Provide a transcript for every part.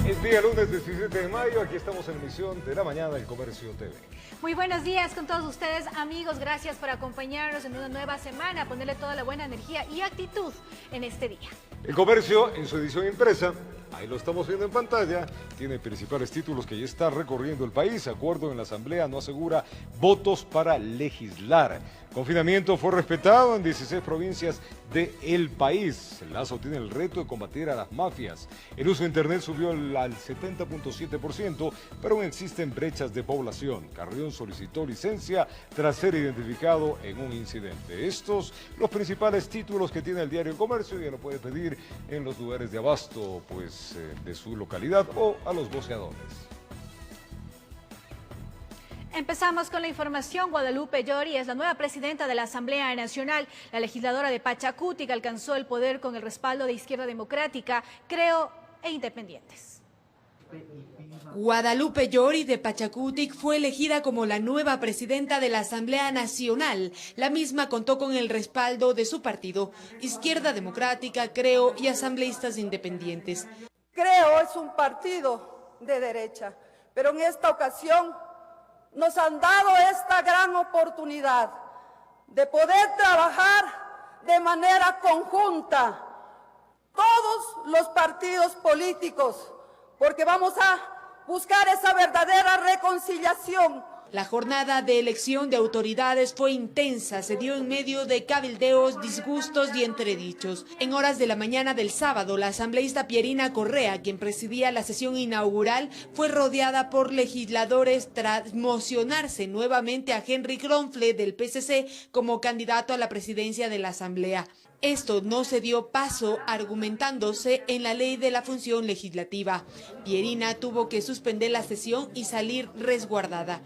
Es día lunes 17 de mayo, aquí estamos en emisión de la mañana del Comercio TV. Muy buenos días con todos ustedes, amigos. Gracias por acompañarnos en una nueva semana, ponerle toda la buena energía y actitud en este día. El Comercio, en su edición impresa, ahí lo estamos viendo en pantalla, tiene principales títulos que ya está recorriendo el país. Acuerdo en la Asamblea no asegura votos para legislar. Confinamiento fue respetado en 16 provincias del país. Lazo tiene el reto de combatir a las mafias. El uso de Internet subió al 70.7%, pero aún existen brechas de población. Carrión solicitó licencia tras ser identificado en un incidente. Estos los principales títulos que tiene el diario El Comercio, y ya lo puede pedir en los lugares de abasto de su localidad o a los voceadores. Empezamos con la información. Guadalupe Llori es la nueva presidenta de la Asamblea Nacional. La legisladora de Pachacutic alcanzó el poder con el respaldo de Izquierda Democrática, Creo e Independientes. Guadalupe Llori de Pachacutic fue elegida como la nueva presidenta de la Asamblea Nacional. La misma contó con el respaldo de su partido, Izquierda Democrática, Creo y asambleístas independientes. Creo es un partido de derecha, pero en esta ocasión nos han dado esta gran oportunidad de poder trabajar de manera conjunta todos los partidos políticos, porque vamos a buscar esa verdadera reconciliación. La jornada de elección de autoridades fue intensa, se dio en medio de cabildeos, disgustos y entredichos. En horas de la mañana del sábado, la asambleísta Pierina Correa, quien presidía la sesión inaugural, fue rodeada por legisladores tras mocionarse nuevamente a Henry Kronfle del PCC como candidato a la presidencia de la asamblea. Esto no se dio paso argumentándose en la ley de la función legislativa. Pierina tuvo que suspender la sesión y salir resguardada.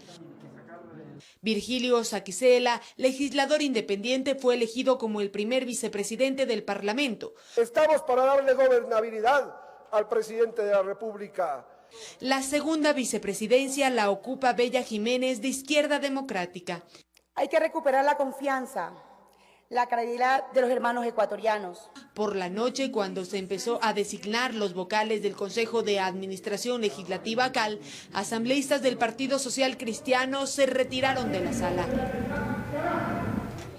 Virgilio Saquicela, legislador independiente, fue elegido como el primer vicepresidente del Parlamento. Estamos para darle gobernabilidad al presidente de la República. La segunda vicepresidencia la ocupa Bella Jiménez de Izquierda Democrática. Hay que recuperar la confianza, la credibilidad de los hermanos ecuatorianos. Por la noche, cuando se empezó a designar los vocales del Consejo de Administración Legislativa CAL, asambleístas del Partido Social Cristiano se retiraron de la sala.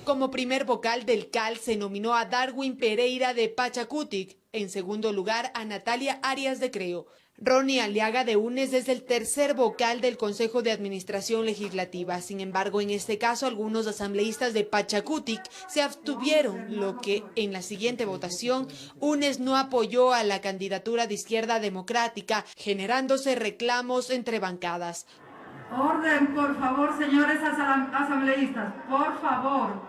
Como primer vocal del CAL se nominó a Darwin Pereira de Pachacutic, en segundo lugar a Natalia Arias de Creo. Ronnie Aliaga de UNES es el tercer vocal del Consejo de Administración Legislativa. Sin embargo, en este caso, algunos asambleístas de Pachacutic se abstuvieron, lo que en la siguiente votación, UNES no apoyó a la candidatura de Izquierda Democrática, generándose reclamos entre bancadas. Orden, por favor, señores asambleístas, por favor.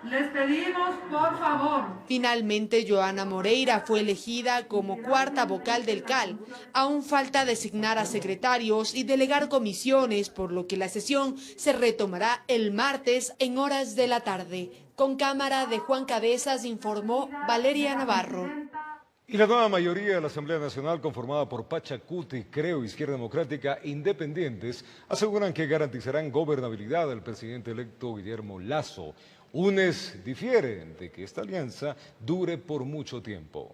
Les pedimos, por favor. Finalmente, Joana Moreira fue elegida como cuarta vocal del CAL. Aún falta designar a secretarios y delegar comisiones, por lo que la sesión se retomará el martes en horas de la tarde. Con cámara de Juan Cabezas, informó Valeria Navarro. Y la nueva mayoría de la Asamblea Nacional, conformada por Pachacutic, Creo, Izquierda Democrática e Independientes, aseguran que garantizarán gobernabilidad al presidente electo Guillermo Lazo. UNES difiere de que esta alianza dure por mucho tiempo.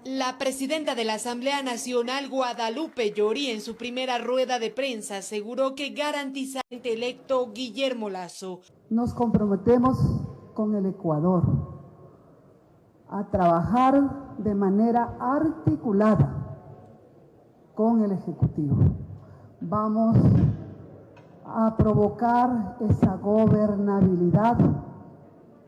La presidenta de la Asamblea Nacional, Guadalupe Llori, en su primera rueda de prensa aseguró que garantiza al presidente electo Guillermo Lazo. Nos comprometemos con el Ecuador a trabajar de manera articulada con el Ejecutivo. Vamos a provocar esa gobernabilidad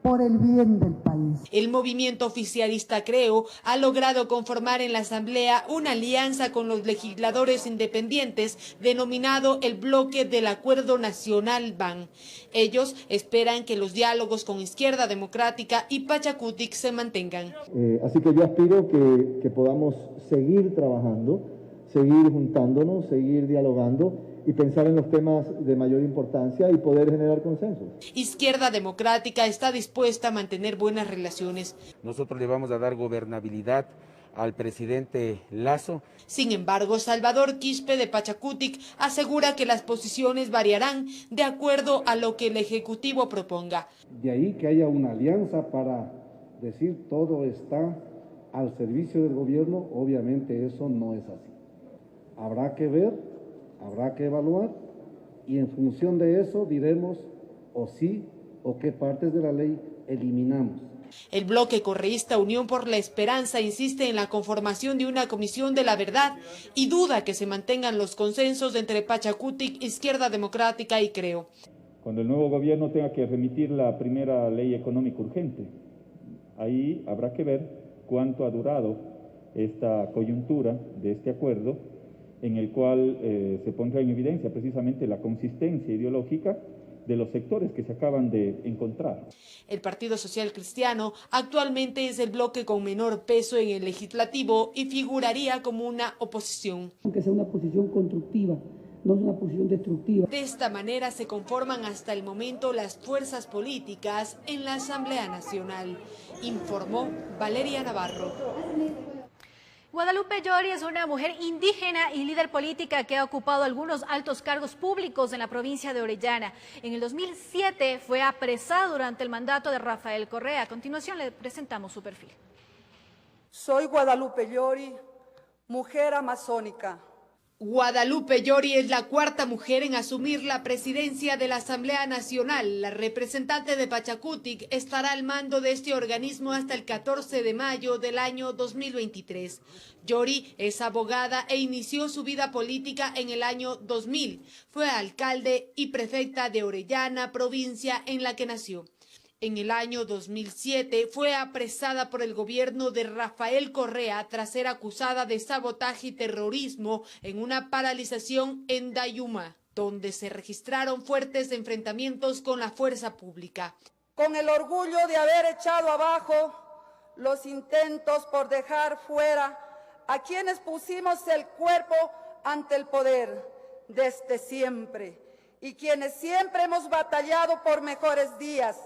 por el bien del país. El movimiento oficialista Creo ha logrado conformar en la Asamblea una alianza con los legisladores independientes denominado el Bloque del Acuerdo Nacional BAN. Ellos esperan que los diálogos con Izquierda Democrática y Pachacutic se mantengan. Así que yo aspiro que podamos seguir trabajando, seguir juntándonos, seguir dialogando y pensar en los temas de mayor importancia y poder generar consensos. Izquierda Democrática está dispuesta a mantener buenas relaciones. Nosotros le vamos a dar gobernabilidad al presidente Lazo. Sin embargo, Salvador Quispe de Pachacutic asegura que las posiciones variarán de acuerdo a lo que el Ejecutivo proponga. De ahí que haya una alianza para decir todo está al servicio del gobierno, obviamente eso no es así. Habrá que ver, habrá que evaluar y en función de eso diremos o sí o qué partes de la ley eliminamos. El bloque correísta Unión por la Esperanza insiste en la conformación de una comisión de la verdad y duda que se mantengan los consensos entre Pachakutik, Izquierda Democrática y Creo. Cuando el nuevo gobierno tenga que remitir la primera ley económica urgente, ahí habrá que ver cuánto ha durado esta coyuntura de este acuerdo, en el cual se pondrá en evidencia precisamente la consistencia ideológica de los sectores que se acaban de encontrar. El Partido Social Cristiano actualmente es el bloque con menor peso en el legislativo y figuraría como una oposición. Aunque sea una posición constructiva, no es una posición destructiva. De esta manera se conforman hasta el momento las fuerzas políticas en la Asamblea Nacional, informó Valeria Navarro. Guadalupe Llori es una mujer indígena y líder política que ha ocupado algunos altos cargos públicos en la provincia de Orellana. En el 2007 fue apresada durante el mandato de Rafael Correa. A continuación le presentamos su perfil. Soy Guadalupe Llori, mujer amazónica. Guadalupe Llori es la cuarta mujer en asumir la presidencia de la Asamblea Nacional. La representante de Pachakutik estará al mando de este organismo hasta el 14 de mayo del año 2023. Llori es abogada e inició su vida política en el año 2000. Fue alcalde y prefecta de Orellana, provincia en la que nació. En el año 2007 fue apresada por el gobierno de Rafael Correa tras ser acusada de sabotaje y terrorismo en una paralización en Dayuma, donde se registraron fuertes enfrentamientos con la fuerza pública. Con el orgullo de haber echado abajo los intentos por dejar fuera a quienes pusimos el cuerpo ante el poder desde siempre y quienes siempre hemos batallado por mejores días.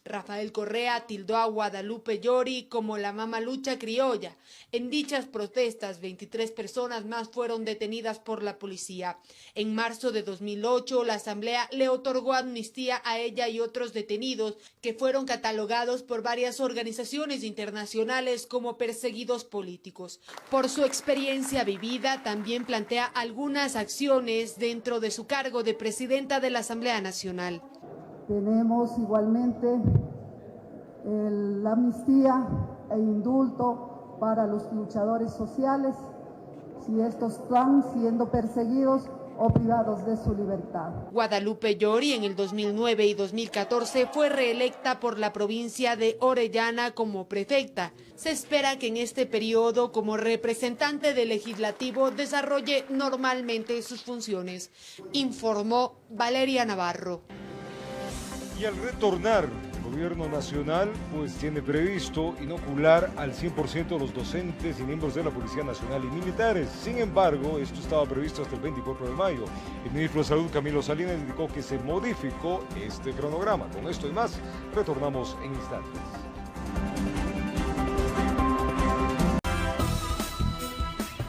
Rafael Correa tildó a Guadalupe Llori como la mamalucha criolla. En dichas protestas, 23 personas más fueron detenidas por la policía. En marzo de 2008, la Asamblea le otorgó amnistía a ella y otros detenidos que fueron catalogados por varias organizaciones internacionales como perseguidos políticos. Por su experiencia vivida, también plantea algunas acciones dentro de su cargo de presidenta de la Asamblea Nacional. Tenemos igualmente la amnistía e indulto para los luchadores sociales si estos están siendo perseguidos o privados de su libertad. Guadalupe Llori en el 2009 y 2014 fue reelecta por la provincia de Orellana como prefecta. Se espera que en este periodo, como representante del legislativo, desarrolle normalmente sus funciones, informó Valeria Navarro. Y al retornar, el gobierno nacional pues tiene previsto inocular al 100% de los docentes y miembros de la Policía Nacional y militares. Sin embargo, esto estaba previsto hasta el 24 de mayo. El ministro de Salud, Camilo Salinas, indicó que se modificó este cronograma. Con esto y más, retornamos en instantes.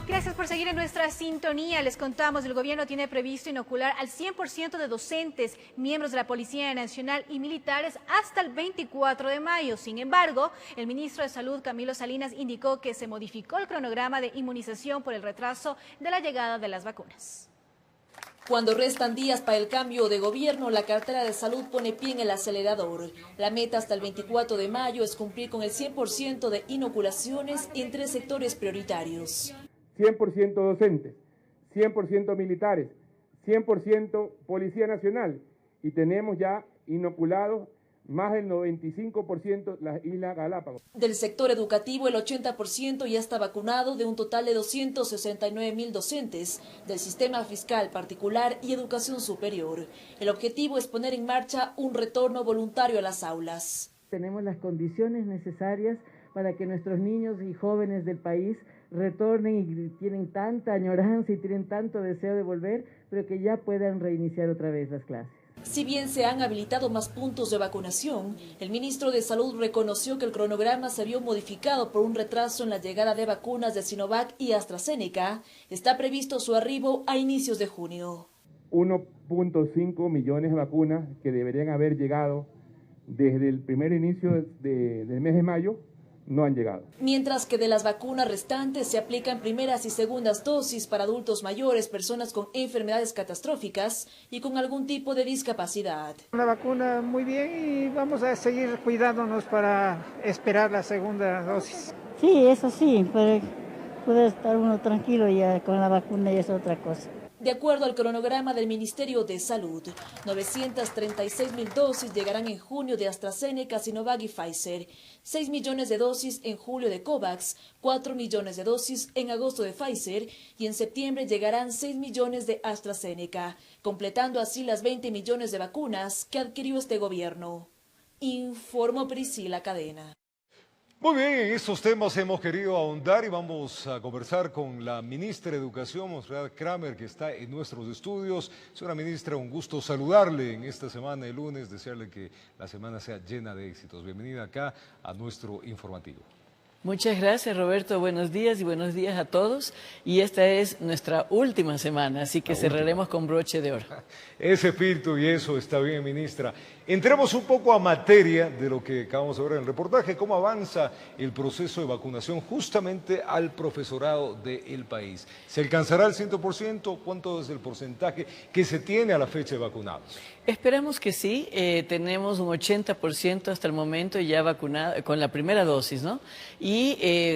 Gracias por seguir en nuestra sintonía. Les contamos, el gobierno tiene previsto inocular al 100% de docentes, miembros de la Policía Nacional y militares hasta el 24 de mayo. Sin embargo, el ministro de Salud, Camilo Salinas, indicó que se modificó el cronograma de inmunización por el retraso de la llegada de las vacunas. Cuando restan días para el cambio de gobierno, la cartera de salud pone pie en el acelerador. La meta hasta el 24 de mayo es cumplir con el 100% de inoculaciones en 3 sectores prioritarios. 100% docentes, 100% militares, 100% Policía Nacional y tenemos ya inoculados más del 95% las Islas Galápagos. Del sector educativo, el 80% ya está vacunado de un total de 269.000 docentes del sistema fiscal particular y educación superior. El objetivo es poner en marcha un retorno voluntario a las aulas. Tenemos las condiciones necesarias para que nuestros niños y jóvenes del país retornen y tienen tanta añoranza y tienen tanto deseo de volver, pero que ya puedan reiniciar otra vez las clases. Si bien se han habilitado más puntos de vacunación, el ministro de Salud reconoció que el cronograma se vio modificado por un retraso en la llegada de vacunas de Sinovac y AstraZeneca. Está previsto su arribo a inicios de junio. 1.5 millones de vacunas que deberían haber llegado desde el primer inicio del mes de mayo no han llegado. Mientras que de las vacunas restantes se aplican primeras y segundas dosis para adultos mayores, personas con enfermedades catastróficas y con algún tipo de discapacidad. La vacuna muy bien y vamos a seguir cuidándonos para esperar la segunda dosis. Sí, eso sí, pero puede estar uno tranquilo ya con la vacuna y es otra cosa. De acuerdo al cronograma del Ministerio de Salud, 936.000 dosis llegarán en junio de AstraZeneca, Sinovac y Pfizer, 6 millones de dosis en julio de COVAX, 4 millones de dosis en agosto de Pfizer y en septiembre llegarán 6 millones de AstraZeneca, completando así las 20 millones de vacunas que adquirió este gobierno. Informó Priscila Cadena. Muy bien, en estos temas hemos querido ahondar y vamos a conversar con la ministra de Educación, Monserrat Kramer, que está en nuestros estudios. Señora ministra, un gusto saludarle en esta semana de lunes, desearle que la semana sea llena de éxitos. Bienvenida acá a nuestro informativo. Muchas gracias, Roberto. Buenos días y buenos días a todos. Y esta es nuestra última semana, así que cerraremos con broche de oro. Ese espíritu y eso está bien, ministra. Entremos un poco a materia de lo que acabamos de ver en el reportaje, cómo avanza el proceso de vacunación justamente al profesorado del país. ¿Se alcanzará el 100%? ¿Cuánto es el porcentaje que se tiene a la fecha de vacunados? Esperamos que sí, tenemos un 80% hasta el momento ya vacunado con la primera dosis, ¿no? Y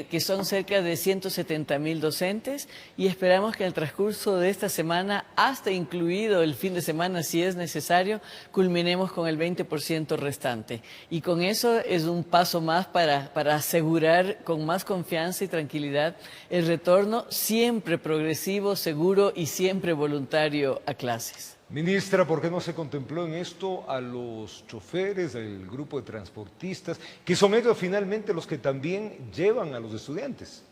que son cerca de 170.000 docentes y esperamos que en el transcurso de esta semana, hasta incluido el fin de semana si es necesario, culminemos con el 20% restante. Y con eso es un paso más para asegurar con más confianza y tranquilidad el retorno siempre progresivo, seguro y siempre voluntario a clases. Ministra, ¿por qué no se contempló en esto a los choferes, el grupo de transportistas, que son ellos finalmente los que también llevan a los estudiantes?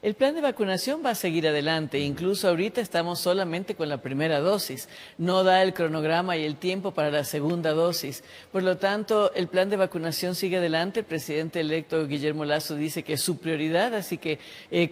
El plan de vacunación va a seguir adelante, incluso ahorita estamos solamente con la primera dosis, no da el cronograma y el tiempo para la segunda dosis. Por lo tanto, el plan de vacunación sigue adelante, el presidente electo Guillermo Lasso dice que es su prioridad, así que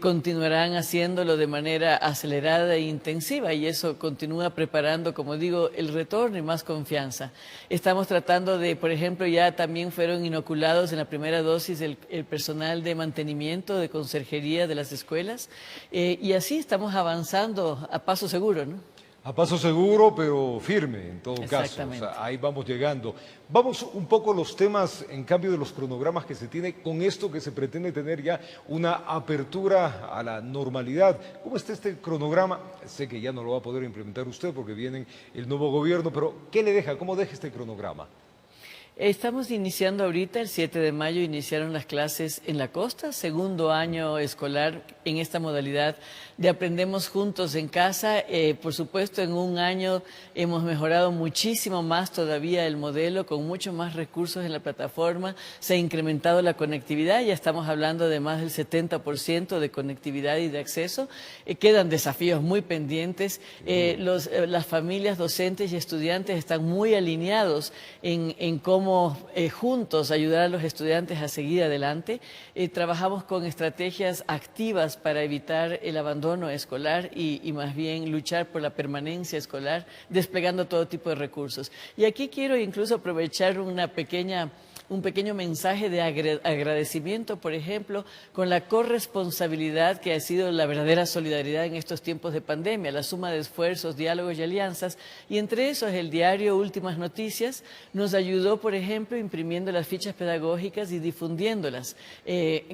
continuarán haciéndolo de manera acelerada e intensiva y eso continúa preparando, como digo, el retorno y más confianza. Estamos tratando de, por ejemplo, ya también fueron inoculados en la primera dosis el personal de mantenimiento, de conserjería de las escuelas y así estamos avanzando a paso seguro, ¿no? A paso seguro, pero firme en todo caso. O sea, ahí vamos llegando. Vamos un poco a los temas, en cambio de los cronogramas que se tiene, con esto que se pretende tener ya una apertura a la normalidad. ¿Cómo está este cronograma? Sé que ya no lo va a poder implementar usted porque viene el nuevo gobierno, pero ¿qué le deja? ¿Cómo deja este cronograma? Estamos iniciando ahorita, el 7 de mayo iniciaron las clases en la costa, segundo año escolar en esta modalidad de Aprendemos Juntos en Casa. Por supuesto, en un año hemos mejorado muchísimo más todavía el modelo, con mucho más recursos en la plataforma, se ha incrementado la conectividad, ya estamos hablando de más del 70% de conectividad y de acceso. Quedan desafíos muy pendientes, las familias, docentes y estudiantes están muy alineados en cómo juntos ayudar a los estudiantes a seguir adelante. Trabajamos con estrategias activas para evitar el abandono escolar y más bien luchar por la permanencia escolar, desplegando todo tipo de recursos. Y aquí quiero incluso aprovechar un pequeño mensaje de agradecimiento, por ejemplo, con la corresponsabilidad que ha sido la verdadera solidaridad en estos tiempos de pandemia, la suma de esfuerzos, diálogos y alianzas, y entre esos el diario Últimas Noticias nos ayudó, por ejemplo, imprimiendo las fichas pedagógicas y difundiéndolas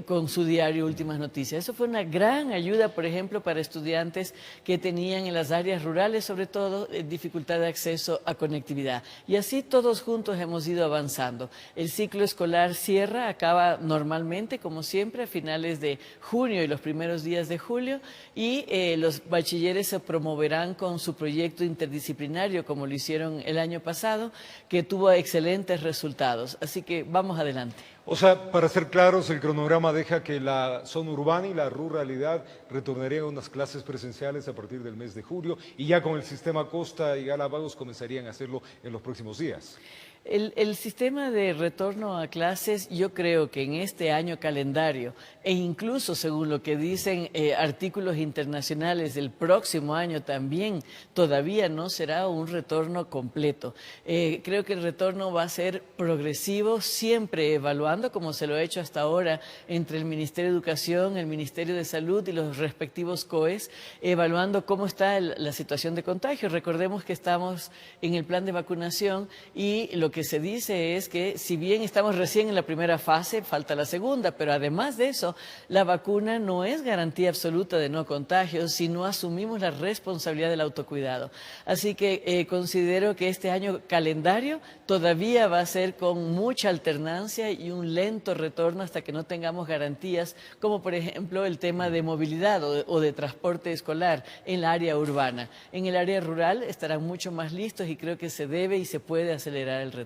con su diario Últimas Noticias. Eso fue una gran ayuda, por ejemplo, para estudiantes que tenían en las áreas rurales, sobre todo, dificultad de acceso a conectividad. Y así todos juntos hemos ido avanzando. El ciclo escolar cierra, acaba normalmente, como siempre, a finales de junio y los primeros días de julio, y los bachilleres se promoverán con su proyecto interdisciplinario, como lo hicieron el año pasado, que tuvo excelentes resultados. Así que vamos adelante. O sea, para ser claros, el cronograma deja que la zona urbana y la ruralidad retornarían a unas clases presenciales a partir del mes de julio y ya con el sistema Costa y Galápagos comenzarían a hacerlo en los próximos días. El sistema de retorno a clases, yo creo que en este año calendario, e incluso según lo que dicen artículos internacionales, el próximo año también todavía no será un retorno completo. Creo que el retorno va a ser progresivo, siempre evaluando, como se lo ha hecho hasta ahora, entre el Ministerio de Educación, el Ministerio de Salud y los respectivos COEs, evaluando cómo está la situación de contagio. Recordemos que estamos en el plan de vacunación y lo que se dice es que si bien estamos recién en la primera fase, falta la segunda, pero además de eso, la vacuna no es garantía absoluta de no contagio si no asumimos la responsabilidad del autocuidado. Así que considero que este año calendario todavía va a ser con mucha alternancia y un lento retorno hasta que no tengamos garantías, como por ejemplo el tema de movilidad o de transporte escolar en la área urbana. En el área rural estarán mucho más listos y creo que se debe y se puede acelerar el retorno.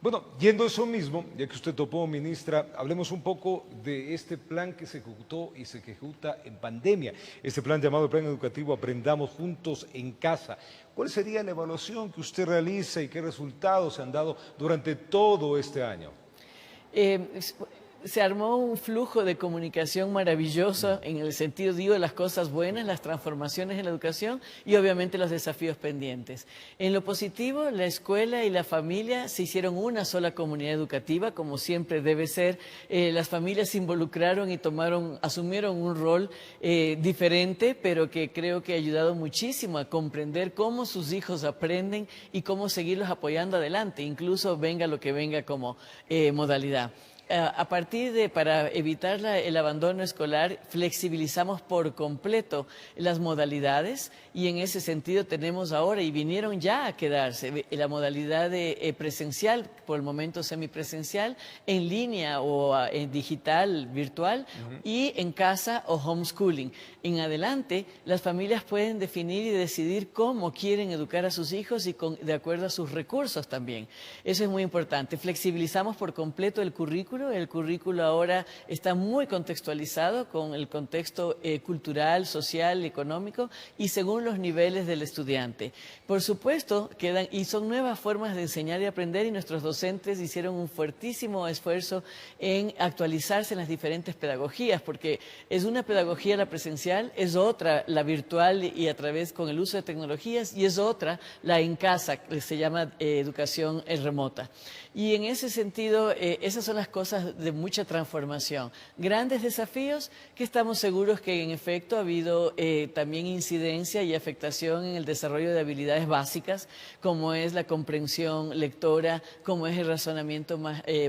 Bueno, yendo a eso mismo, ya que usted topó, ministra, hablemos un poco de este plan que se ejecutó y se ejecuta en pandemia, este plan llamado el Plan Educativo Aprendamos Juntos en Casa. ¿Cuál sería la evaluación que usted realiza y qué resultados se han dado durante todo este año? Se armó un flujo de comunicación maravilloso en el sentido, digo, de las cosas buenas, las transformaciones en la educación y obviamente los desafíos pendientes. En lo positivo, la escuela y la familia se hicieron una sola comunidad educativa, como siempre debe ser. Las familias se involucraron y asumieron un rol diferente, pero que creo que ha ayudado muchísimo a comprender cómo sus hijos aprenden y cómo seguirlos apoyando adelante, incluso venga lo que venga como modalidad. A partir de, para evitar el abandono escolar, flexibilizamos por completo las modalidades y en ese sentido tenemos ahora, y vinieron ya a quedarse, la modalidad de presencial, por el momento semipresencial, en línea o en digital, virtual, y en casa o homeschooling. En adelante, las familias pueden definir y decidir cómo quieren educar a sus hijos y de acuerdo a sus recursos también. Eso es muy importante. Flexibilizamos por completo el currículo. El currículo ahora está muy contextualizado con el contexto cultural, social, económico y según los niveles del estudiante. Por supuesto, y son nuevas formas de enseñar y aprender y nuestros docentes hicieron un fuertísimo esfuerzo en actualizarse en las diferentes pedagogías, porque es una pedagogía la presencial, es otra la virtual y a través con el uso de tecnologías y es otra la en casa, que se llama educación remota. Y en ese sentido, esas son las cosas de mucha transformación. Grandes desafíos que estamos seguros que en efecto ha habido también incidencia y afectación en el desarrollo de habilidades básicas, como es la comprensión lectora, como es el razonamiento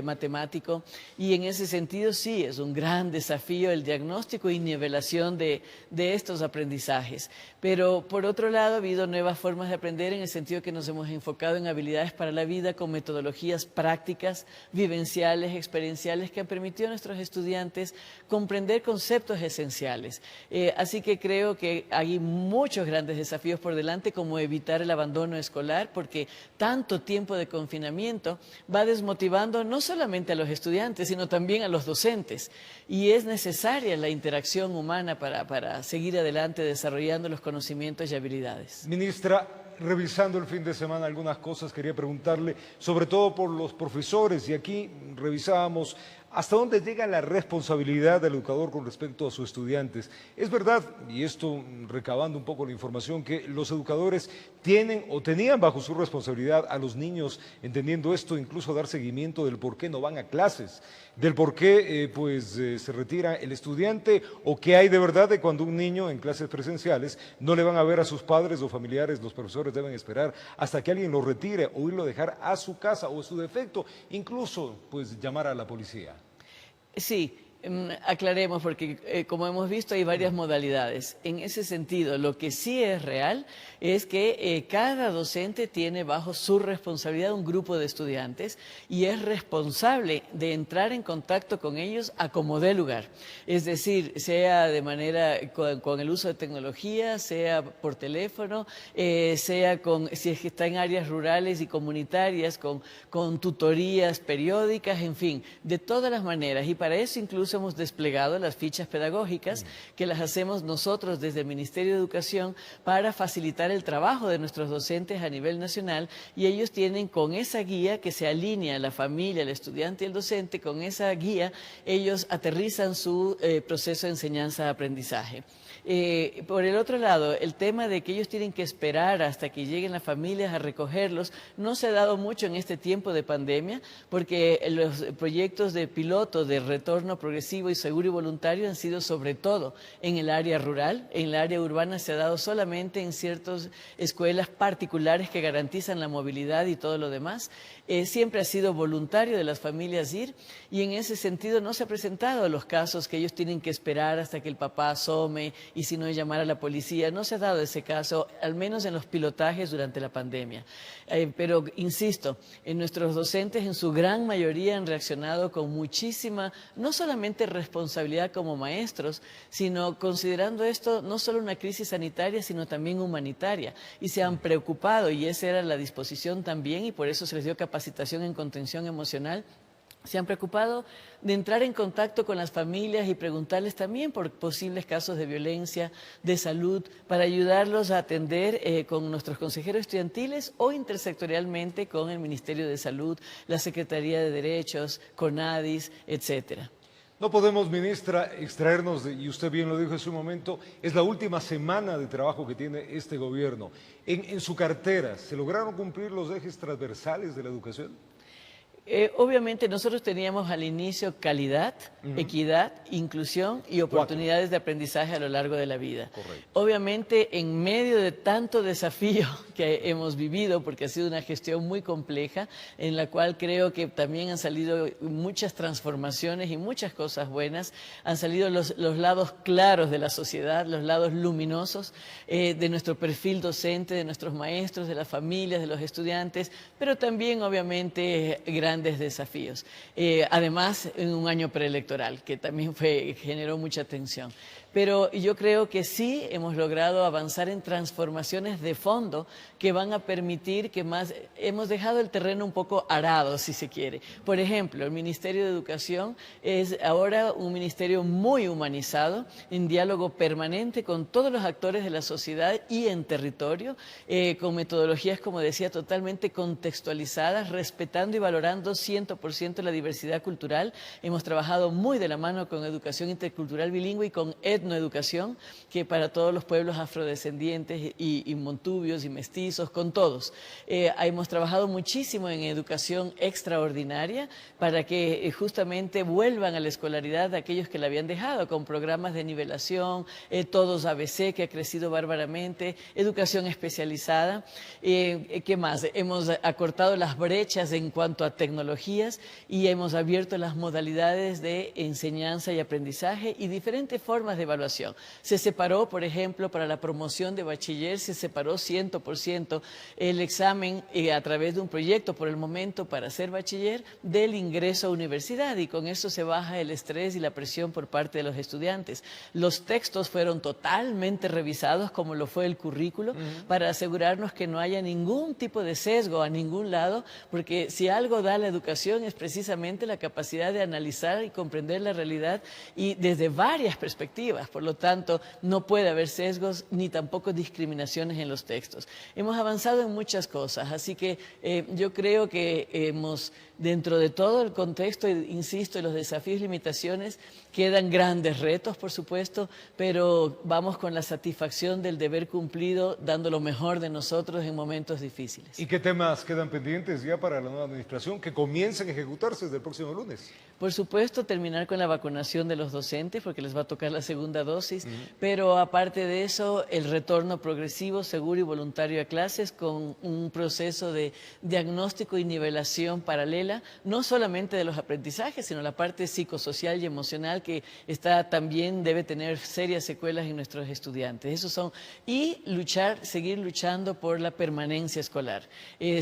matemático. Y en ese sentido sí, es un gran desafío el diagnóstico y nivelación de estos aprendizajes. Pero por otro lado ha habido nuevas formas de aprender en el sentido que nos hemos enfocado en habilidades para la vida con metodologías prácticas, vivenciales, experienciales que han permitido a nuestros estudiantes comprender conceptos esenciales. Así que creo que hay muchos grandes desafíos por delante, como evitar el abandono escolar, porque tanto tiempo de confinamiento va desmotivando no solamente a los estudiantes, sino también a los docentes. Y es necesaria la interacción humana para seguir adelante desarrollando los conocimientos y habilidades. Ministra, revisando el fin de semana algunas cosas, quería preguntarle, sobre todo por los profesores, y aquí revisábamos hasta dónde llega la responsabilidad del educador con respecto a sus estudiantes. Es verdad, y esto recabando un poco la información, que los educadores tienen o tenían bajo su responsabilidad a los niños, entendiendo esto, incluso dar seguimiento del por qué no van a clases, del por qué se retira el estudiante, o qué hay de verdad de cuando un niño en clases presenciales no le van a ver a sus padres o familiares. Los profesores deben esperar hasta que alguien lo retire o irlo a dejar a su casa o, en su defecto, incluso llamar a la policía. Sí, aclaremos porque como hemos visto hay varias modalidades. En ese sentido, lo que sí es real es que cada docente tiene bajo su responsabilidad un grupo de estudiantes y es responsable de entrar en contacto con ellos a como dé lugar. Es decir, sea de manera con el uso de tecnología, sea por teléfono, sea si es que está en áreas rurales y comunitarias, con tutorías periódicas, en fin, de todas las maneras. Y para eso incluso incluso hemos desplegado las fichas pedagógicas que las hacemos nosotros desde el Ministerio de Educación para facilitar el trabajo de nuestros docentes a nivel nacional, y ellos tienen con esa guía que se alinea a la familia, el estudiante y el docente, con esa guía ellos aterrizan su proceso de enseñanza-aprendizaje. Por el otro lado, el tema de que ellos tienen que esperar hasta que lleguen las familias a recogerlos no se ha dado mucho en este tiempo de pandemia, porque los proyectos de piloto de retorno progresivo y seguro y voluntario han sido sobre todo en el área rural. En el área urbana se ha dado solamente en ciertas escuelas particulares que garantizan la movilidad y todo lo demás. Siempre ha sido voluntario de las familias ir, y en ese sentido no se ha presentado los casos que ellos tienen que esperar hasta que el papá asome y si no llamar a la policía. No se ha dado ese caso, al menos en los pilotajes durante la pandemia. Pero insisto, nuestros docentes en su gran mayoría han reaccionado con muchísima, no solamente responsabilidad como maestros, sino considerando esto no solo una crisis sanitaria, sino también humanitaria, y se han preocupado, y esa era la disposición también, y por eso se les dio capacitación en contención emocional. Se han preocupado de entrar en contacto con las familias y preguntarles también por posibles casos de violencia, de salud, para ayudarlos a atender con nuestros consejeros estudiantiles o intersectorialmente con el Ministerio de Salud, la Secretaría de Derechos, CONADIS, etcétera. No podemos, ministra, extraernos, y usted bien lo dijo hace un momento, es la última semana de trabajo que tiene este gobierno. En su cartera, ¿se lograron cumplir los ejes transversales de la educación? Obviamente nosotros teníamos al inicio calidad, equidad, inclusión y oportunidades de aprendizaje a lo largo de la vida. Correcto. Obviamente en medio de tanto desafío que hemos vivido, porque ha sido una gestión muy compleja, en la cual creo que también han salido muchas transformaciones y muchas cosas buenas, han salido los lados claros de la sociedad, los lados luminosos de nuestro perfil docente, de nuestros maestros, de las familias, de los estudiantes, pero también obviamente grandes desafíos. Además, en un año preelectoral, que también generó mucha tensión. Pero yo creo que sí hemos logrado avanzar en transformaciones de fondo que van a permitir que más... Hemos dejado el terreno un poco arado, si se quiere. Por ejemplo, el Ministerio de Educación es ahora un ministerio muy humanizado, en diálogo permanente con todos los actores de la sociedad y en territorio, con metodologías, como decía, totalmente contextualizadas, respetando y valorando 100% la diversidad cultural. Hemos trabajado muy de la mano con educación intercultural bilingüe y con etnoeducación, que para todos los pueblos afrodescendientes y montubios y mestizos, con todos. Hemos trabajado muchísimo en educación extraordinaria para que justamente vuelvan a la escolaridad aquellos que la habían dejado, con programas de nivelación, Todos ABC, que ha crecido bárbaramente, educación especializada. ¿Qué más? Hemos acortado las brechas en cuanto a tecnologías y hemos abierto las modalidades de enseñanza y aprendizaje y diferentes formas de evaluación. Se separó, por ejemplo, para la promoción de bachiller, se separó 100% el examen a través de un proyecto por el momento para ser bachiller del ingreso a universidad, y con eso se baja el estrés y la presión por parte de los estudiantes. Los textos fueron totalmente revisados, como lo fue el currículo, para asegurarnos que no haya ningún tipo de sesgo a ningún lado, porque si algo da la educación es precisamente la capacidad de analizar y comprender la realidad y desde varias perspectivas. Por lo tanto, no puede haber sesgos ni tampoco discriminaciones en los textos. Hemos avanzado en muchas cosas, así que yo creo que hemos, dentro de todo el contexto, insisto, en los desafíos y limitaciones, quedan grandes retos, por supuesto, pero vamos con la satisfacción del deber cumplido, dando lo mejor de nosotros en momentos difíciles. ¿Y qué temas quedan pendientes ya para la nueva administración que comiencen a ejecutarse desde el próximo lunes? Por supuesto, terminar con la vacunación de los docentes, porque les va a tocar la segunda dosis, pero aparte de eso, el retorno progresivo, seguro y voluntario a clases, con un proceso de diagnóstico y nivelación paralela, no solamente de los aprendizajes, sino la parte psicosocial y emocional, que también debe tener serias secuelas en nuestros estudiantes. Esos son, y seguir luchando por la permanencia escolar.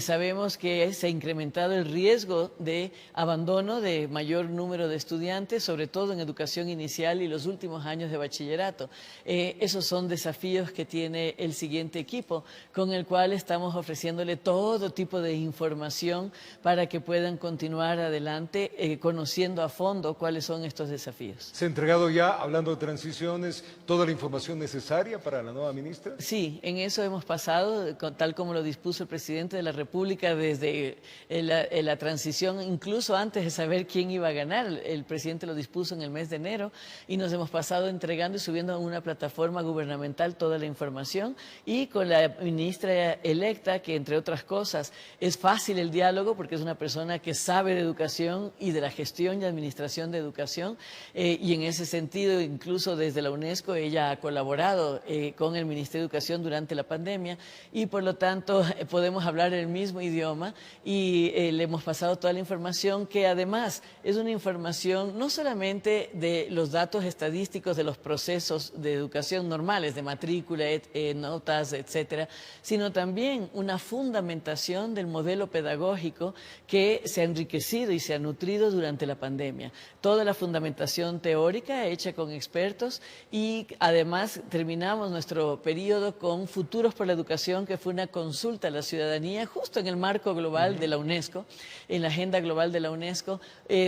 Sabemos que se ha incrementado el riesgo riesgo de abandono de mayor número de estudiantes, sobre todo en educación inicial y los últimos años de bachillerato. Esos son desafíos que tiene el siguiente equipo, con el cual estamos ofreciéndole todo tipo de información para que puedan continuar adelante conociendo a fondo cuáles son estos desafíos. ¿Se ha entregado ya, hablando de transiciones, toda la información necesaria para la nueva ministra? Sí, en eso hemos pasado, tal como lo dispuso el presidente de la República desde la transición, incluso antes de saber quién iba a ganar. El presidente lo dispuso en el mes de enero y nos hemos pasado entregando y subiendo a una plataforma gubernamental toda la información, y con la ministra electa, que entre otras cosas es fácil el diálogo porque es una persona que sabe de educación y de la gestión y administración de educación, y en ese sentido incluso desde la UNESCO ella ha colaborado con el Ministerio de Educación durante la pandemia, y por lo tanto podemos hablar el mismo idioma, y le hemos pasado toda la información, que además es una información no solamente de los datos estadísticos de los procesos de educación normales, de matrícula, notas, etcétera, sino también una fundamentación del modelo pedagógico que se ha enriquecido y se ha nutrido durante la pandemia. Toda la fundamentación teórica hecha con expertos, y además terminamos nuestro periodo con Futuros por la Educación, que fue una consulta a la ciudadanía justo en el marco global de la UNESCO, en la agenda global de la UNESCO,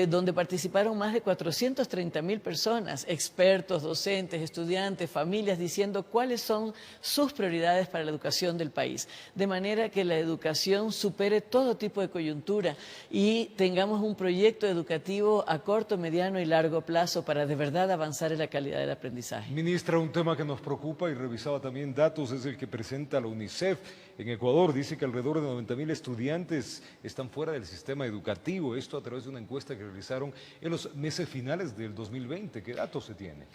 donde participaron más de 430.000 personas, expertos, docentes, estudiantes, familias, diciendo cuáles son sus prioridades para la educación del país, de manera que la educación supere todo tipo de coyuntura y tengamos un proyecto educativo a corto, mediano y largo plazo para de verdad avanzar en la calidad del aprendizaje. Ministra, un tema que nos preocupa, y revisaba también datos, es el que presenta la UNICEF en Ecuador. Dice que alrededor de 90.000 estudiantes están fuera del sistema educativo, esto a través de una encuesta que realizaron en los meses finales del 2020. ¿Qué datos se tiene?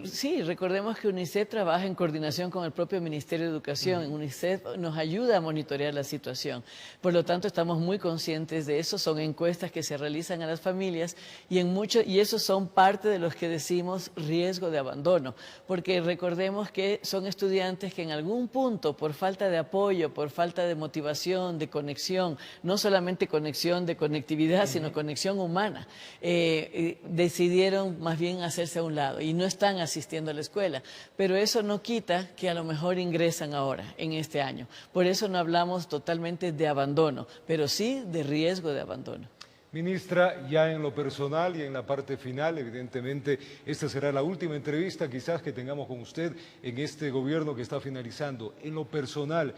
Sí, recordemos que UNICEF trabaja en coordinación con el propio Ministerio de Educación. UNICEF nos ayuda a monitorear la situación. Por lo tanto, estamos muy conscientes de eso. Son encuestas que se realizan a las familias, y esos son parte de los que decimos riesgo de abandono, porque recordemos que son estudiantes que en algún punto, por falta de apoyo, por falta de motivación, de conexión, no solamente conexión de conectividad, sino conexión humana, decidieron más bien hacerse a un lado y no están asistiendo a la escuela. Pero eso no quita que a lo mejor ingresan ahora, en este año. Por eso no hablamos totalmente de abandono, pero sí de riesgo de abandono. Ministra, ya en lo personal y en la parte final, evidentemente, esta será la última entrevista quizás que tengamos con usted en este gobierno que está finalizando. En lo personal,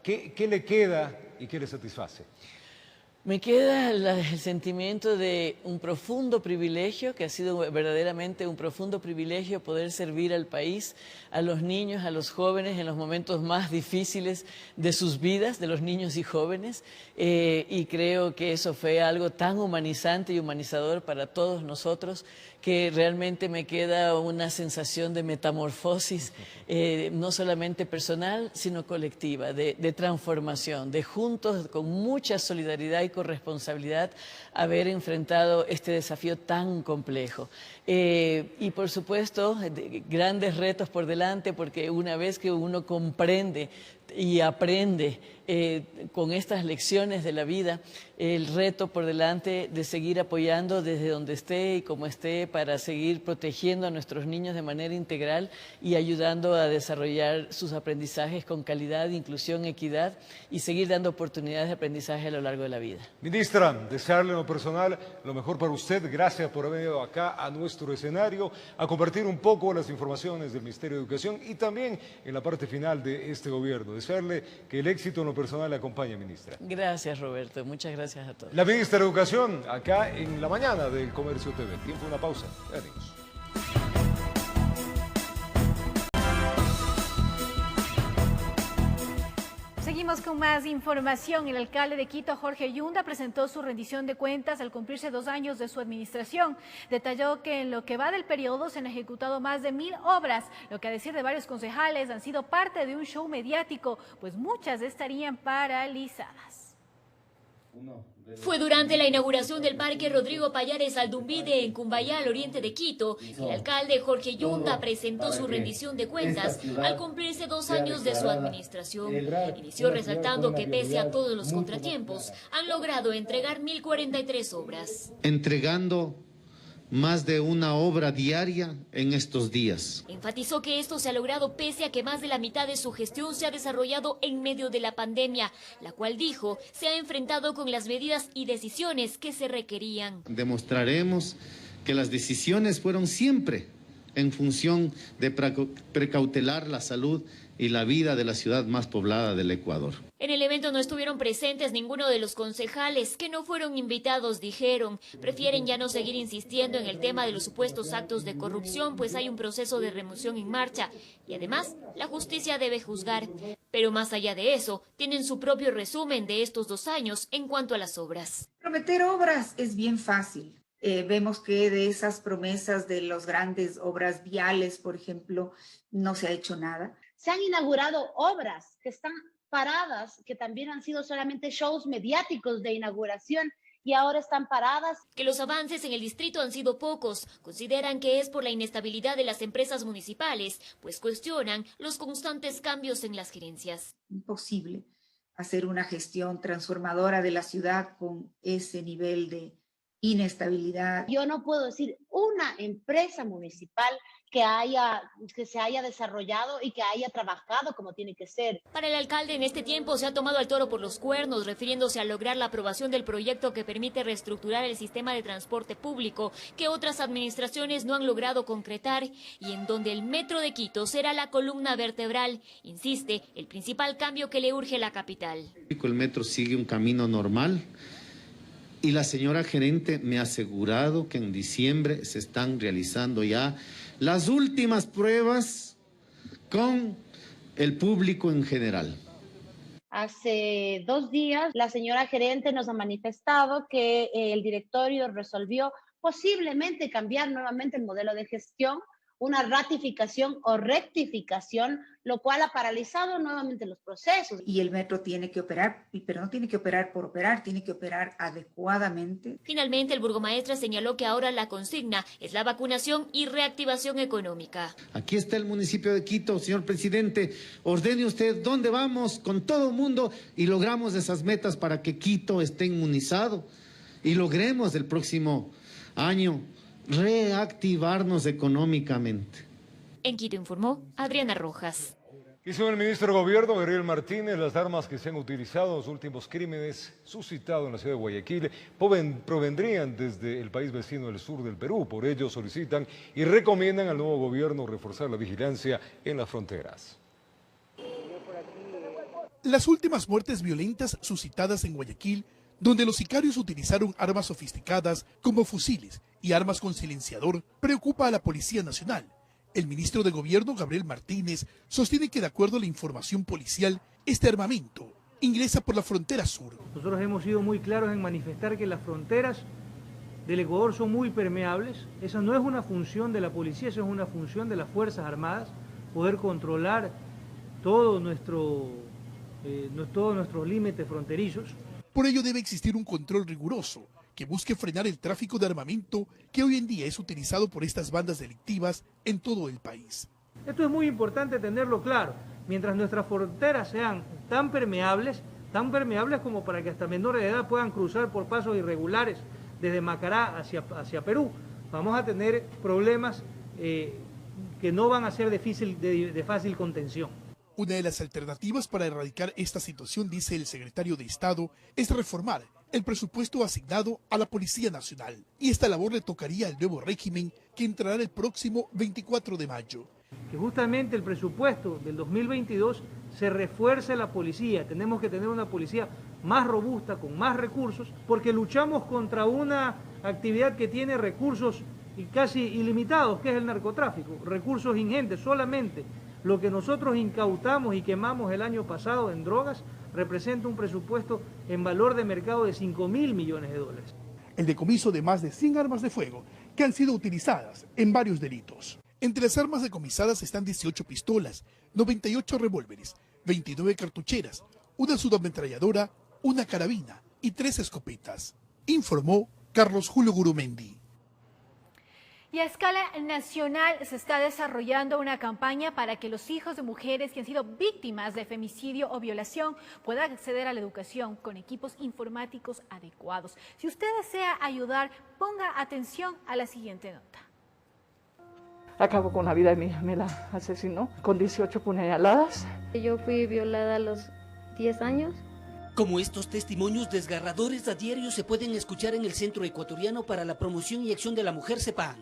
¿qué le queda y qué le satisface? Me queda el sentimiento de un profundo privilegio, que ha sido verdaderamente un profundo privilegio poder servir al país, a los niños, a los jóvenes en los momentos más difíciles de sus vidas, de los niños y jóvenes, y creo que eso fue algo tan humanizante y humanizador para todos nosotros, que realmente me queda una sensación de metamorfosis, no solamente personal, sino colectiva, de transformación, de juntos, con mucha solidaridad y corresponsabilidad, haber enfrentado este desafío tan complejo. Y por supuesto, grandes retos por delante, porque una vez que uno comprende y aprende con estas lecciones de la vida, el reto por delante de seguir apoyando desde donde esté y como esté, para seguir protegiendo a nuestros niños de manera integral y ayudando a desarrollar sus aprendizajes con calidad, inclusión, equidad, y seguir dando oportunidades de aprendizaje a lo largo de la vida. Ministra, desearle en lo personal lo mejor para usted. Gracias por haber venido acá a nuestro escenario a compartir un poco las informaciones del Ministerio de Educación y también en la parte final de este gobierno. Desearle que el éxito en lo personal le acompañe, ministra. Gracias, Roberto. Muchas gracias a todos. La ministra de Educación, acá en la mañana del Comercio TV. Tiempo de una pausa. Venimos. Seguimos con más información. El alcalde de Quito, Jorge Yunda, presentó su rendición de cuentas al cumplirse 2 años de su administración. Detalló que en lo que va del periodo se han ejecutado más de 1000 obras, lo que a decir de varios concejales han sido parte de un show mediático, pues muchas estarían paralizadas. Fue durante la inauguración del Parque Rodrigo Pallares Aldumbide en Cumbayá, al oriente de Quito, que el alcalde Jorge Yunda presentó su rendición de cuentas al cumplirse 2 años de su administración. Inició resaltando que pese a todos los contratiempos, han logrado entregar 1.043 obras. Entregando más de una obra diaria en estos días. Enfatizó que esto se ha logrado pese a que más de la mitad de su gestión se ha desarrollado en medio de la pandemia, la cual, dijo, se ha enfrentado con las medidas y decisiones que se requerían. Demostraremos que las decisiones fueron siempre en función de precautelar la salud y la vida de la ciudad más poblada del Ecuador. En el evento no estuvieron presentes ninguno de los concejales que no fueron invitados, dijeron. Prefieren ya no seguir insistiendo en el tema de los supuestos actos de corrupción, pues hay un proceso de remoción en marcha y además la justicia debe juzgar. Pero más allá de eso, tienen su propio resumen de estos 2 años en cuanto a las obras. Prometer obras es bien fácil. Vemos que de esas promesas de las grandes obras viales, por ejemplo, no se ha hecho nada. Se han inaugurado obras que están paradas, que también han sido solamente shows mediáticos de inauguración y ahora están paradas. Que los avances en el distrito han sido pocos. Consideran que es por la inestabilidad de las empresas municipales, pues cuestionan los constantes cambios en las gerencias. Imposible hacer una gestión transformadora de la ciudad con ese nivel de inestabilidad. Yo no puedo decir una empresa municipal que se haya desarrollado y que haya trabajado como tiene que ser. Para el alcalde, en este tiempo se ha tomado al toro por los cuernos, refiriéndose a lograr la aprobación del proyecto que permite reestructurar el sistema de transporte público, que otras administraciones no han logrado concretar, y en donde el metro de Quito será la columna vertebral, insiste, el principal cambio que le urge a la capital. El metro sigue un camino normal. Y la señora gerente me ha asegurado que en diciembre se están realizando ya las últimas pruebas con el público en general. Hace 2 días la señora gerente nos ha manifestado que el directorio resolvió posiblemente cambiar nuevamente el modelo de gestión, una ratificación o rectificación, lo cual ha paralizado nuevamente los procesos. Y el metro tiene que operar, pero no tiene que operar por operar, tiene que operar adecuadamente. Finalmente, el burgomaestre señaló que ahora la consigna es la vacunación y reactivación económica. Aquí está el municipio de Quito, señor presidente. Ordene usted dónde vamos con todo el mundo y logramos esas metas para que Quito esté inmunizado y logremos el próximo año reactivarnos económicamente. En Quito informó Adriana Rojas. Hizo el ministro de Gobierno, Gabriel Martínez, las armas que se han utilizado en los últimos crímenes suscitados en la ciudad de Guayaquil provendrían desde el país vecino del sur del Perú. Por ello solicitan y recomiendan al nuevo gobierno reforzar la vigilancia en las fronteras. Las últimas muertes violentas suscitadas en Guayaquil, donde los sicarios utilizaron armas sofisticadas como fusiles y armas con silenciador, preocupa a la Policía Nacional. El ministro de Gobierno, Gabriel Martínez, sostiene que de acuerdo a la información policial, este armamento ingresa por la frontera sur. Nosotros hemos sido muy claros en manifestar que las fronteras del Ecuador son muy permeables. Esa no es una función de la policía, eso es una función de las Fuerzas Armadas, poder controlar todos nuestros límites fronterizos. Por ello debe existir un control riguroso que busque frenar el tráfico de armamento que hoy en día es utilizado por estas bandas delictivas en todo el país. Esto es muy importante tenerlo claro. Mientras nuestras fronteras sean tan permeables como para que hasta menores de edad puedan cruzar por pasos irregulares desde Macará hacia Perú, vamos a tener problemas que no van a ser de fácil contención. Una de las alternativas para erradicar esta situación, dice el secretario de Estado, es reformar el presupuesto asignado a la Policía Nacional. Y esta labor le tocaría al nuevo régimen que entrará el próximo 24 de mayo. Que justamente el presupuesto del 2022 se refuerce la policía. Tenemos que tener una policía más robusta, con más recursos, porque luchamos contra una actividad que tiene recursos casi ilimitados, que es el narcotráfico. Recursos ingentes, solamente lo que nosotros incautamos y quemamos el año pasado en drogas representa un presupuesto en valor de mercado de 5.000 millones de dólares. El decomiso de más de 100 armas de fuego que han sido utilizadas en varios delitos. Entre las armas decomisadas están 18 pistolas, 98 revólveres, 29 cartucheras, una subametralladora, una carabina, y 3 escopetas, informó Carlos Julio Gurumendi. Y a escala nacional se está desarrollando una campaña para que los hijos de mujeres que han sido víctimas de femicidio o violación puedan acceder a la educación con equipos informáticos adecuados. Si usted desea ayudar, ponga atención a la siguiente nota. Acabó con la vida de mi hija, me la asesinó con 18 puñaladas. Yo fui violada a los 10 años. Como estos testimonios desgarradores a diario se pueden escuchar en el Centro Ecuatoriano para la Promoción y Acción de la Mujer CEPAN,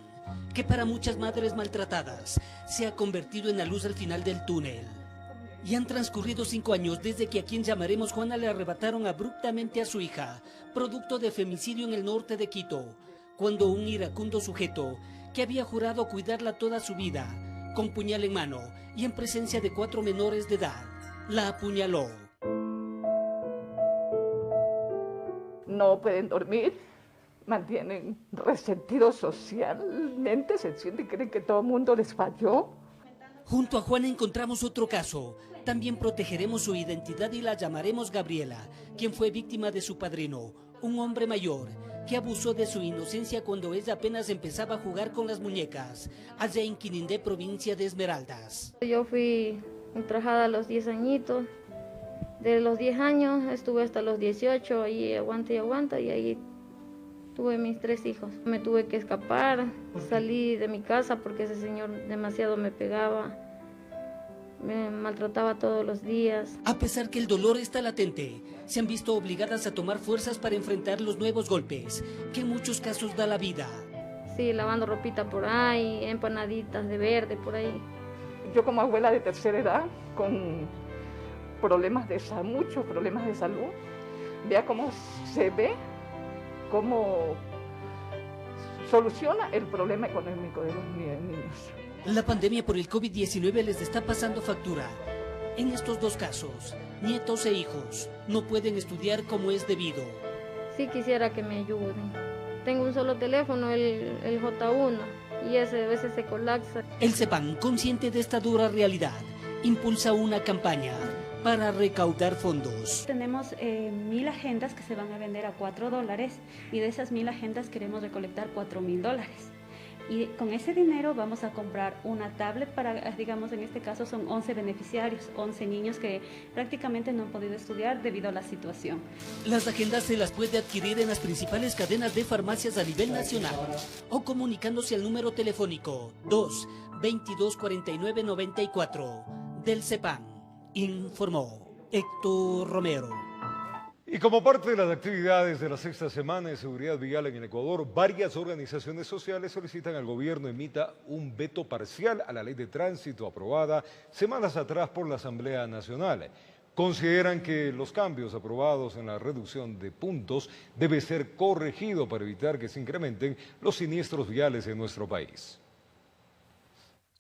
que para muchas madres maltratadas se ha convertido en la luz al final del túnel. Y han transcurrido 5 años desde que a quien llamaremos Juana le arrebataron abruptamente a su hija, producto de femicidio en el norte de Quito, cuando un iracundo sujeto que había jurado cuidarla toda su vida, con puñal en mano y en presencia de 4 menores de edad, la apuñaló. No pueden dormir, mantienen resentidos socialmente, se sienten y creen que todo el mundo les falló. Junto a Juana encontramos otro caso. También protegeremos su identidad y la llamaremos Gabriela, quien fue víctima de su padrino, un hombre mayor, que abusó de su inocencia cuando ella apenas empezaba a jugar con las muñecas, allá en Quinindé, provincia de Esmeraldas. Yo fui ultrajada a los 10 añitos. De los 10 años estuve hasta los 18, ahí aguanta, y ahí tuve mis 3 hijos. Me tuve que escapar, salí de mi casa porque ese señor demasiado me pegaba, me maltrataba todos los días. A pesar que el dolor está latente, se han visto obligadas a tomar fuerzas para enfrentar los nuevos golpes, que en muchos casos da la vida. Sí, lavando ropita por ahí, empanaditas de verde por ahí. Yo como abuela de tercera edad, con muchos problemas de salud, vea cómo se ve, cómo soluciona el problema económico de los niños. La pandemia por el COVID-19 les está pasando factura. En estos 2 casos, nietos e hijos no pueden estudiar como es debido. Sí quisiera que me ayuden. Tengo un solo teléfono, el J1, y ese a veces se colapsa. El CEPAN, consciente de esta dura realidad, impulsa una campaña para recaudar fondos. Tenemos 1000 agendas que se van a vender a $4 y de esas 1000 agendas queremos recolectar $4000. Y con ese dinero vamos a comprar una tablet para, digamos, en este caso son 11 beneficiarios, 11 niños que prácticamente no han podido estudiar debido a la situación. Las agendas se las puede adquirir en las principales cadenas de farmacias a nivel nacional o comunicándose al número telefónico 2-2249-94 del CEPAN. Informó Héctor Romero. Y como parte de las actividades de la 6ª semana de seguridad vial en el Ecuador, varias organizaciones sociales solicitan al gobierno emita un veto parcial a la ley de tránsito aprobada semanas atrás por la Asamblea Nacional. Consideran que los cambios aprobados en la reducción de puntos debe ser corregido para evitar que se incrementen los siniestros viales en nuestro país.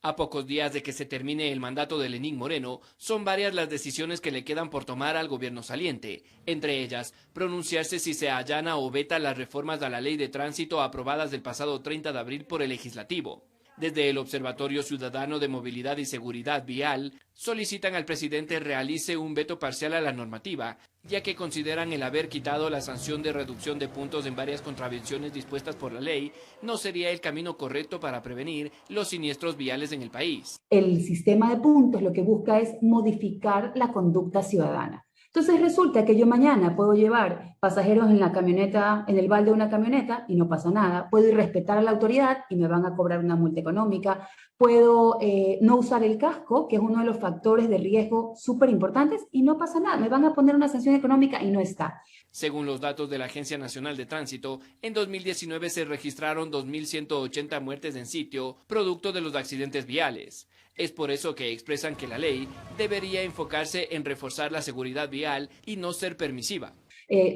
A pocos días de que se termine el mandato de Lenín Moreno, son varias las decisiones que le quedan por tomar al gobierno saliente. Entre ellas, pronunciarse si se allana o veta las reformas a la ley de tránsito aprobadas del pasado 30 de abril por el Legislativo. Desde el Observatorio Ciudadano de Movilidad y Seguridad Vial, solicitan al presidente realice un veto parcial a la normativa, ya que consideran el haber quitado la sanción de reducción de puntos en varias contravenciones dispuestas por la ley no sería el camino correcto para prevenir los siniestros viales en el país. El sistema de puntos lo que busca es modificar la conducta ciudadana. Entonces resulta que yo mañana puedo llevar pasajeros en la camioneta, en el balde de una camioneta y no pasa nada. Puedo irrespetar a la autoridad y me van a cobrar una multa económica. Puedo no usar el casco, que es uno de los factores de riesgo súper importantes, y no pasa nada. Me van a poner una sanción económica y no está. Según los datos de la Agencia Nacional de Tránsito, en 2019 se registraron 2.180 muertes en sitio, producto de los accidentes viales. Es por eso que expresan que la ley debería enfocarse en reforzar la seguridad vial y no ser permisiva.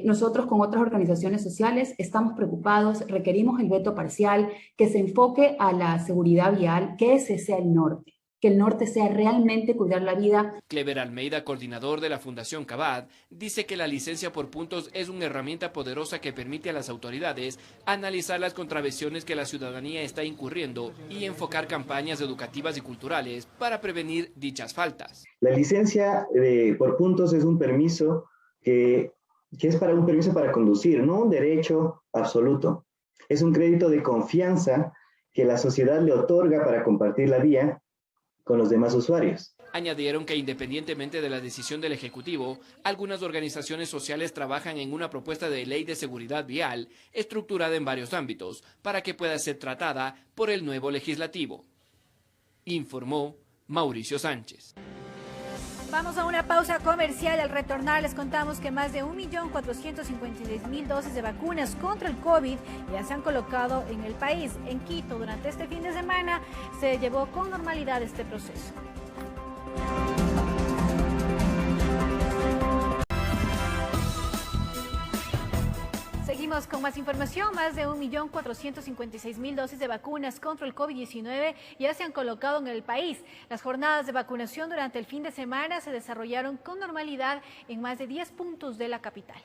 Nosotros con otras organizaciones sociales estamos preocupados, requerimos el veto parcial, que se enfoque a la seguridad vial, que ese sea el norte, que el norte sea realmente cuidar la vida. Clever Almeida, coordinador de la Fundación Cabad, dice que la licencia por puntos es una herramienta poderosa que permite a las autoridades analizar las contravenciones que la ciudadanía está incurriendo y enfocar campañas educativas y culturales para prevenir dichas faltas. La licencia por puntos es un permiso que que es para un permiso para conducir, no un derecho absoluto. Es un crédito de confianza que la sociedad le otorga para compartir la vía con los demás usuarios. Añadieron que independientemente de la decisión del Ejecutivo, algunas organizaciones sociales trabajan en una propuesta de ley de seguridad vial estructurada en varios ámbitos para que pueda ser tratada por el nuevo legislativo. Informó Mauricio Sánchez. Vamos a una pausa comercial. Al retornar les contamos que más de 1.456.000 dosis de vacunas contra el COVID ya se han colocado en el país. En Quito, durante este fin de semana, se llevó con normalidad este proceso. Seguimos con más información. Más de 1.456.000 dosis de vacunas contra el COVID-19 ya se han colocado en el país. Las jornadas de vacunación durante el fin de semana se desarrollaron con normalidad en más de 10 puntos de la capital.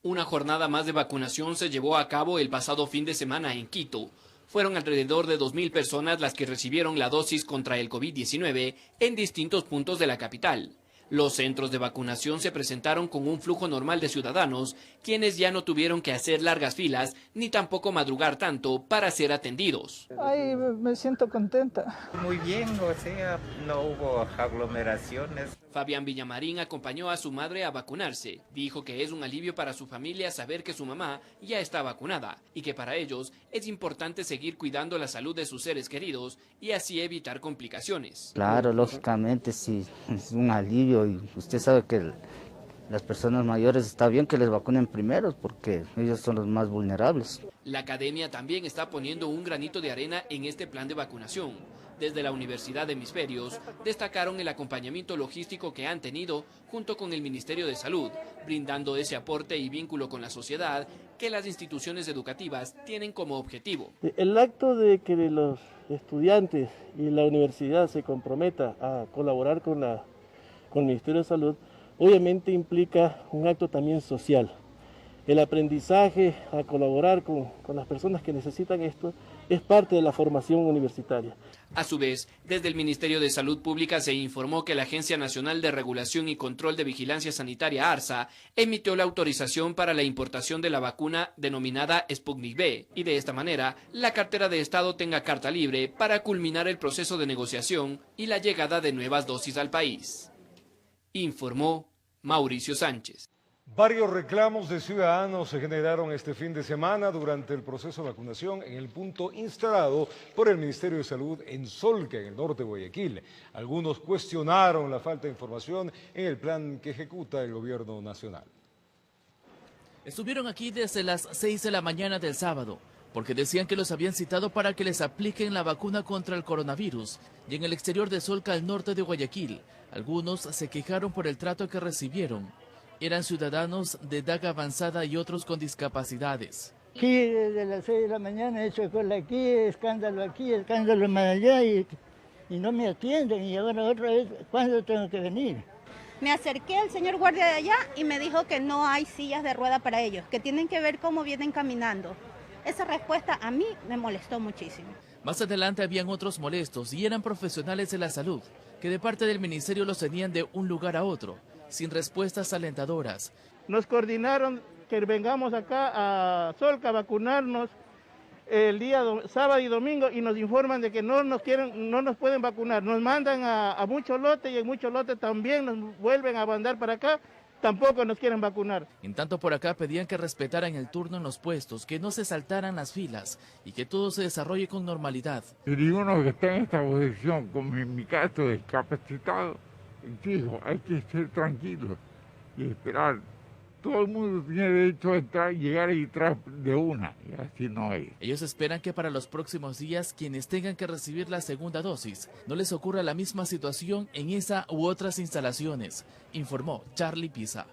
Una jornada más de vacunación se llevó a cabo el pasado fin de semana en Quito. Fueron alrededor de 2.000 personas las que recibieron la dosis contra el COVID-19 en distintos puntos de la capital. Los centros de vacunación se presentaron con un flujo normal de ciudadanos, quienes ya no tuvieron que hacer largas filas ni tampoco madrugar tanto para ser atendidos. Ay, me siento contenta. Muy bien, o sea, no hubo aglomeraciones. Fabián Villamarín acompañó a su madre a vacunarse. Dijo que es un alivio para su familia saber que su mamá ya está vacunada y que para ellos es importante seguir cuidando la salud de sus seres queridos y así evitar complicaciones. Claro, lógicamente sí, es un alivio y usted sabe que las personas mayores está bien que les vacunen primero porque ellos son los más vulnerables. La academia también está poniendo un granito de arena en este plan de vacunación. Desde la Universidad de Hemisferios destacaron el acompañamiento logístico que han tenido junto con el Ministerio de Salud, brindando ese aporte y vínculo con la sociedad que las instituciones educativas tienen como objetivo. El acto de que los estudiantes y la universidad se comprometa a colaborar con el Ministerio de Salud, obviamente implica un acto también social. El aprendizaje a colaborar con las personas que necesitan esto es parte de la formación universitaria. A su vez, desde el Ministerio de Salud Pública se informó que la Agencia Nacional de Regulación y Control de Vigilancia Sanitaria, ARSA, emitió la autorización para la importación de la vacuna denominada Sputnik V y de esta manera la cartera de Estado tenga carta libre para culminar el proceso de negociación y la llegada de nuevas dosis al país. Informó Mauricio Sánchez. Varios reclamos de ciudadanos se generaron este fin de semana durante el proceso de vacunación en el punto instalado por el Ministerio de Salud en Solca, en el norte de Guayaquil. Algunos cuestionaron la falta de información en el plan que ejecuta el gobierno nacional. Estuvieron aquí desde las 6 de la mañana del sábado, porque decían que los habían citado para que les apliquen la vacuna contra el coronavirus. Y en el exterior de Solca, al norte de Guayaquil, algunos se quejaron por el trato que recibieron. Eran ciudadanos de edad avanzada y otros con discapacidades. Aquí desde las 6 de la mañana he hecho cola aquí, escándalo más allá y no me atienden. Y ahora otra vez, ¿cuándo tengo que venir? Me acerqué al señor guardia de allá y me dijo que no hay sillas de rueda para ellos, que tienen que ver cómo vienen caminando. Esa respuesta a mí me molestó muchísimo. Más adelante habían otros molestos y eran profesionales de la salud, que de parte del ministerio los tenían de un lugar a otro, sin respuestas alentadoras. Nos coordinaron que vengamos acá a Solca a vacunarnos el día sábado y domingo y nos informan de que no nos pueden vacunar. Nos mandan a muchos lotes y en muchos lotes también nos vuelven a mandar para acá. Tampoco nos quieren vacunar. En tanto por acá pedían que respetaran el turno en los puestos, que no se saltaran las filas y que todo se desarrolle con normalidad. Y uno que está en esta posición, como en mi caso, discapacitado, dijo, hay que ser tranquilo y esperar. Todo el mundo tiene derecho a entrar, llegar y entrar de una, y así no es. Ellos esperan que para los próximos días quienes tengan que recibir la segunda dosis no les ocurra la misma situación en esa u otras instalaciones, informó Charlie Pisa.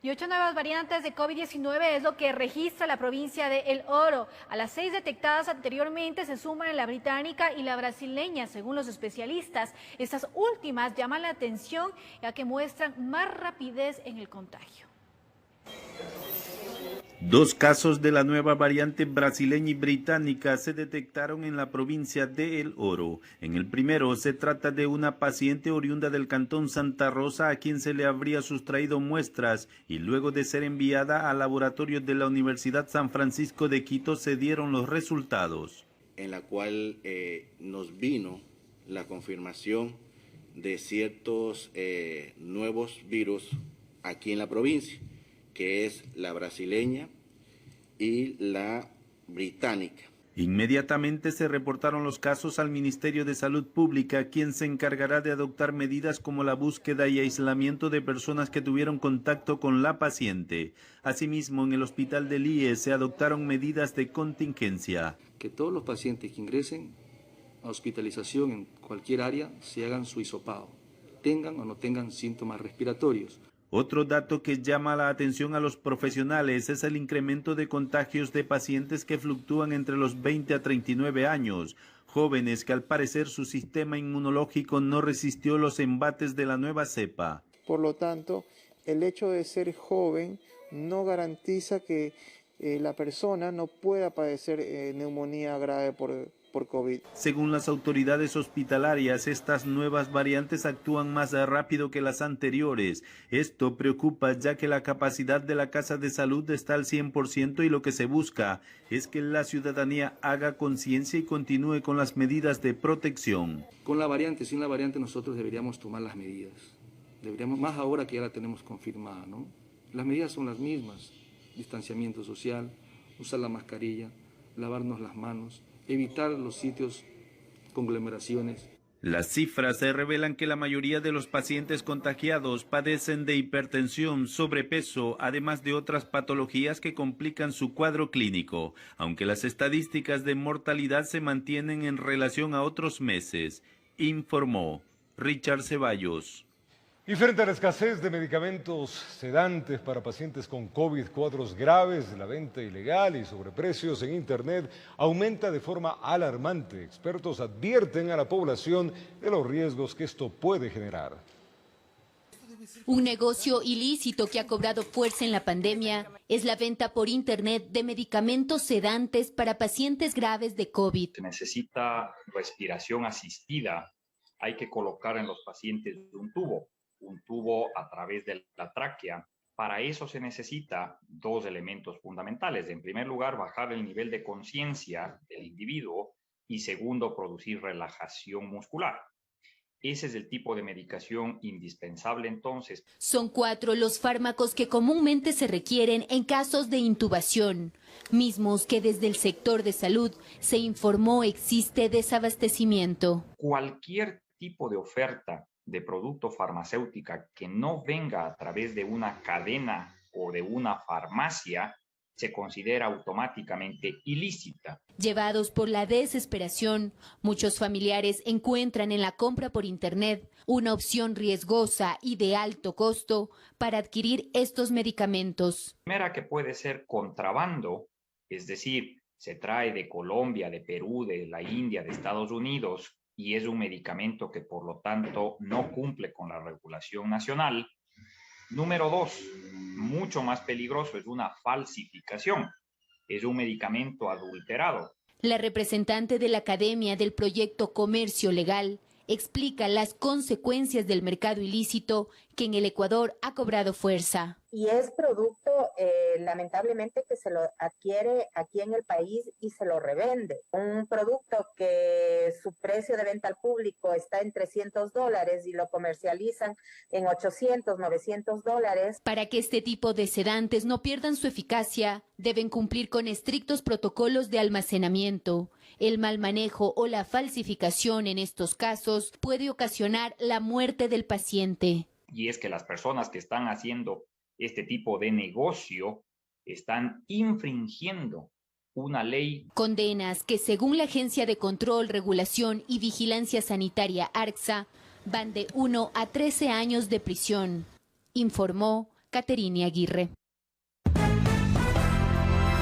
Y 8 nuevas variantes de COVID-19 es lo que registra la provincia de El Oro. A las 6 detectadas anteriormente se suman la británica y la brasileña, según los especialistas. Estas últimas llaman la atención ya que muestran más rapidez en el contagio. 2 casos de la nueva variante brasileña y británica se detectaron en la provincia de El Oro. En el primero se trata de una paciente oriunda del cantón Santa Rosa a quien se le habría sustraído muestras y luego de ser enviada al laboratorio de la Universidad San Francisco de Quito se dieron los resultados. En la cual nos vino la confirmación de ciertos nuevos virus aquí en la provincia, que es la brasileña y la británica. Inmediatamente se reportaron los casos al Ministerio de Salud Pública, quien se encargará de adoptar medidas como la búsqueda y aislamiento de personas que tuvieron contacto con la paciente. Asimismo, en el hospital del IE se adoptaron medidas de contingencia. Que todos los pacientes que ingresen a hospitalización en cualquier área se hagan su hisopado, tengan o no tengan síntomas respiratorios. Otro dato que llama la atención a los profesionales es el incremento de contagios de pacientes que fluctúan entre los 20 a 39 años, jóvenes que al parecer su sistema inmunológico no resistió los embates de la nueva cepa. Por lo tanto, el hecho de ser joven no garantiza que la persona no pueda padecer neumonía grave por COVID. Según las autoridades hospitalarias, estas nuevas variantes actúan más rápido que las anteriores. Esto preocupa ya que la capacidad de la Casa de Salud está al 100% y lo que se busca es que la ciudadanía haga conciencia y continúe con las medidas de protección. Con la variante, sin la variante, nosotros deberíamos tomar las medidas. Deberíamos, más ahora que ya la tenemos confirmada, ¿no? Las medidas son las mismas: distanciamiento social, usar la mascarilla, lavarnos las manos, evitar los sitios, conglomeraciones. Las cifras se revelan que la mayoría de los pacientes contagiados padecen de hipertensión, sobrepeso, además de otras patologías que complican su cuadro clínico, aunque las estadísticas de mortalidad se mantienen en relación a otros meses, informó Richard Ceballos. Y frente a la escasez de medicamentos sedantes para pacientes con COVID, cuadros graves, la venta ilegal y sobreprecios en Internet aumenta de forma alarmante. Expertos advierten a la población de los riesgos que esto puede generar. Un negocio ilícito que ha cobrado fuerza en la pandemia es la venta por Internet de medicamentos sedantes para pacientes graves de COVID. Se necesita respiración asistida. Hay que colocar en los pacientes un tubo a través de la tráquea. Para eso se necesita 2 elementos fundamentales. En primer lugar, bajar el nivel de conciencia del individuo y segundo, producir relajación muscular. Ese es el tipo de medicación indispensable entonces. Son 4 los fármacos que comúnmente se requieren en casos de intubación, mismos que desde el sector de salud se informó existe desabastecimiento. Cualquier tipo de oferta de producto farmacéutica que no venga a través de una cadena o de una farmacia se considera automáticamente ilícita. Llevados por la desesperación, muchos familiares encuentran en la compra por Internet una opción riesgosa y de alto costo para adquirir estos medicamentos. Primera, que puede ser contrabando, es decir, se trae de Colombia, de Perú, de la India, de Estados Unidos, y es un medicamento que por lo tanto no cumple con la regulación nacional. Número 2, mucho más peligroso, es una falsificación, es un medicamento adulterado. La representante de la Academia del Proyecto Comercio Legal explica las consecuencias del mercado ilícito que en el Ecuador ha cobrado fuerza. Y es producto, lamentablemente, que se lo adquiere aquí en el país y se lo revende. Un producto que su precio de venta al público está en $300 y lo comercializan en $800, $900. Para que este tipo de sedantes no pierdan su eficacia, deben cumplir con estrictos protocolos de almacenamiento. El mal manejo o la falsificación en estos casos puede ocasionar la muerte del paciente. Y es que las personas que están haciendo este tipo de negocio están infringiendo una ley. Condenas que, según la Agencia de Control, Regulación y Vigilancia Sanitaria, ARCSA, van de 1 a 13 años de prisión, informó Caterina Aguirre.